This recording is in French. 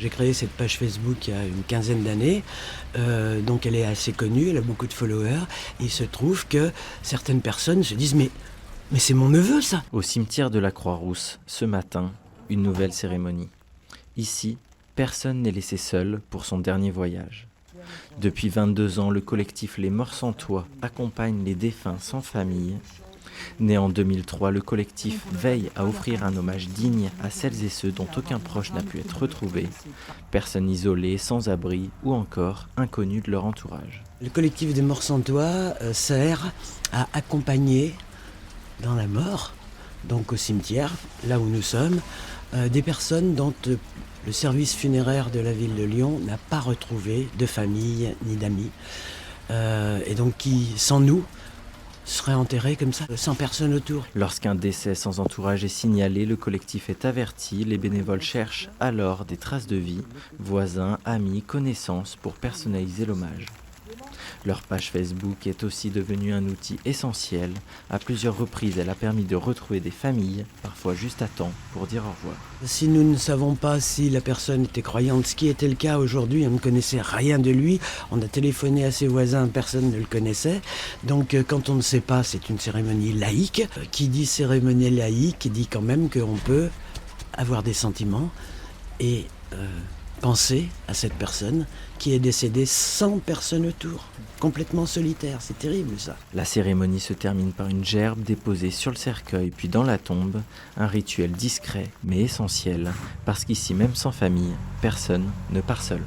J'ai créé cette page Facebook il y a une quinzaine d'années, donc elle est assez connue, elle a beaucoup de followers. Et il se trouve que certaines personnes se disent mais c'est mon neveu ça. Au cimetière de la Croix-Rousse, ce matin, une nouvelle cérémonie. Ici, personne n'est laissé seul pour son dernier voyage. Depuis 22 ans, le collectif Les Morts sans Toit accompagne les défunts sans famille. Né en 2003, le collectif veille à offrir un hommage digne à celles et ceux dont aucun proche n'a pu être retrouvé, personnes isolées, sans abri ou encore inconnues de leur entourage. Le collectif des Morts sans Toit sert à accompagner dans la mort, donc au cimetière, là où nous sommes, des personnes dont le service funéraire de la ville de Lyon n'a pas retrouvé de famille ni d'amis, et donc qui, sans nous, seraient enterrés comme ça, sans personne autour. Lorsqu'un décès sans entourage est signalé, le collectif est averti. Les bénévoles cherchent alors des traces de vie, voisins, amis, connaissances pour personnaliser l'hommage. Leur page Facebook est aussi devenue un outil essentiel. À plusieurs reprises, elle a permis de retrouver des familles, parfois juste à temps, pour dire au revoir. Si nous ne savons pas si la personne était croyante, ce qui était le cas aujourd'hui, on ne connaissait rien de lui, on a téléphoné à ses voisins, personne ne le connaissait. Donc quand on ne sait pas, c'est une cérémonie laïque. Qui dit cérémonie laïque dit quand même qu'on peut avoir des sentiments et penser à cette personne qui est décédée sans personne autour, complètement solitaire. C'est terrible ça. La cérémonie se termine par une gerbe déposée sur le cercueil puis dans la tombe, un rituel discret mais essentiel, parce qu'ici même sans famille, personne ne part seul.